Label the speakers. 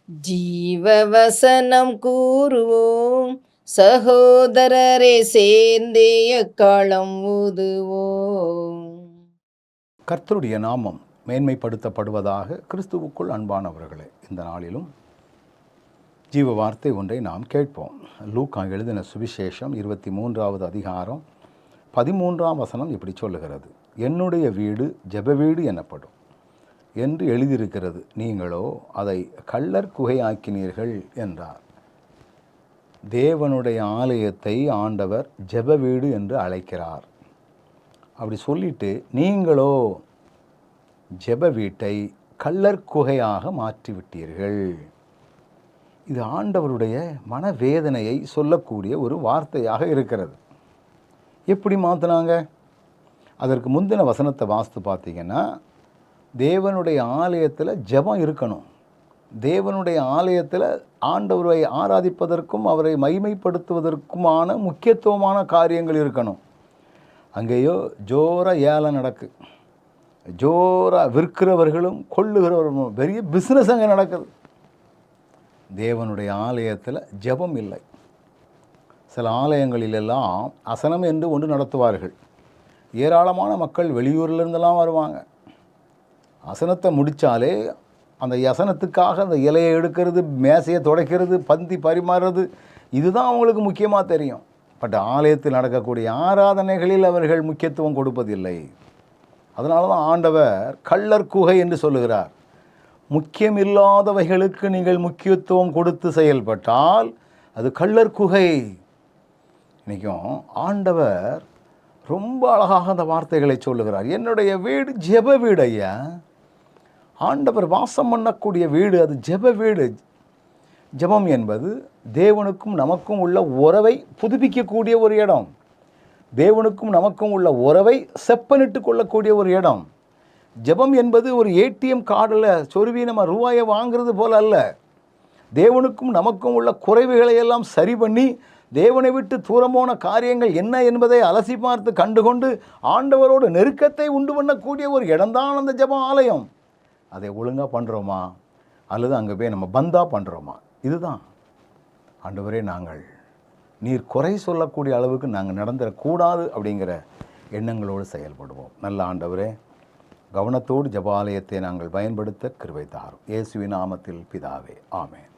Speaker 1: ஜீவவசனம் கூறுவோம், சகோதரரே சேர்ந்தே எக்காலம் ஊதுவோம்.
Speaker 2: கர்த்தருடைய நாமம் மேன்மைப்படுத்தப்படுவதாக. கிறிஸ்துவுக்குள் அன்பானவர்களே, இந்த நாளிலும் ஜீவ வார்த்தை ஒன்றை நாம் கேட்போம். லூக்கா எழுதின சுவிசேஷம் 23வது அதிகாரம் 13ஆம் வசனம் இப்படி சொல்லுகிறது: என்னுடைய வீடு ஜெப வீடு எனப்படும் என்று எழுதியிருக்கிறது, நீங்களோ அதை கள்ளர் குகையாக்கினீர்கள் என்றார். தேவனுடைய ஆலயத்தை ஆண்டவர் ஜெப வீடு என்று அழைக்கிறார். அப்படி சொல்லிட்டு, நீங்களோ ஜெப வீட்டை கள்ளர் குகையாக மாற்றிவிட்டீர்கள். இது ஆண்டவருடைய மனவேதனையை சொல்லக்கூடிய ஒரு வார்த்தையாக இருக்கிறது. எப்படி மாற்றினாங்க? அதற்கு முந்தின வசனத்தை வாசித்து பார்த்தீங்கன்னா, தேவனுடைய ஆலயத்தில் ஜெபம் இருக்கணும். தேவனுடைய ஆலயத்தில் ஆண்டவரை ஆராதிப்பதற்கும் அவரை மகிமைப்படுத்துவதற்குமான முக்கியத்துவமான காரியங்கள் இருக்கணும். அங்கேயோ ஜோர ஏழை நடக்கு, ஜோராக விற்கிறவர்களும் கொள்ளுகிறவர்களும் பெரிய பிஸ்னஸ் அங்கே நடக்குது. தேவனுடைய ஆலயத்தில் ஜெபம் இல்லை. சில ஆலயங்களிலெல்லாம் அசனம் என்று ஒன்று நடத்துவார்கள். ஏராளமான மக்கள் வெளியூர்லேருந்தெல்லாம் வருவாங்க. அசனத்தை முடித்தாலே அந்த அசனத்துக்காக அந்த இலையை எடுக்கிறது, மேசையை துடைக்கிறது, பந்தி பரிமாறுறது, இதுதான் அவங்களுக்கு முக்கியமாக தெரியும். பட் ஆலயத்தில் நடக்கக்கூடிய ஆராதனைகளில் அவர்கள் முக்கியத்துவம் கொடுப்பதில்லை. அதனால தான் ஆண்டவர் கள்ளர் குகை என்று சொல்லுகிறார். முக்கியமில்லாதவைகளுக்கு நீங்கள் முக்கியத்துவம் கொடுத்து செயல்பட்டால் அது கள்ளர் குகை. இன்றைக்கும் ஆண்டவர் ரொம்ப அழகாக அந்த வார்த்தைகளை சொல்லுகிறார். என்னுடைய வீடு ஜெப வீடு ஐயா. ஆண்டவர் வாசம் பண்ணக்கூடிய வீடு அது ஜெப வீடு. ஜெபம் என்பது தேவனுக்கும் நமக்கும் உள்ள உறவை புதுப்பிக்கக்கூடிய ஒரு இடம். தேவனுக்கும் நமக்கும் உள்ள உறவை செப்பனிட்டு கொள்ளக்கூடிய ஒரு இடம். ஜெபம் என்பது ஒரு ஏடிஎம் கார்டில் சொருவி நம்ம ரூபாயை வாங்கிறது போல அல்ல. தேவனுக்கும் நமக்கும் உள்ள குறைவுகளை எல்லாம் சரி பண்ணி, தேவனை விட்டு தூரமான காரியங்கள் என்ன என்பதை அலசி பார்த்து கண்டுகொண்டு ஆண்டவரோடு நெருக்கத்தை உண்டு பண்ணக்கூடிய ஒரு இடம்தான் அந்த ஜெப ஆலயம். அதை ஒழுங்காக பண்ணுறோமா அல்லது அங்கே போய் நம்ம பந்தா பண்ணுறோமா? இதுதான். ஆண்டவரே, நாங்கள் நீர் குறை சொல்லக்கூடிய அளவுக்கு நாங்கள் நடந்துடக்கூடாது அப்படிங்கிற எண்ணங்களோடு செயல்படுவோம். நல்ல ஆண்டவரே, கவனத்தோடு ஜெப ஆலயத்தை நாங்கள் பயன்படுத்த கிருபை தாரும். இயேசுவின் நாமத்தில் பிதாவே, ஆமென்.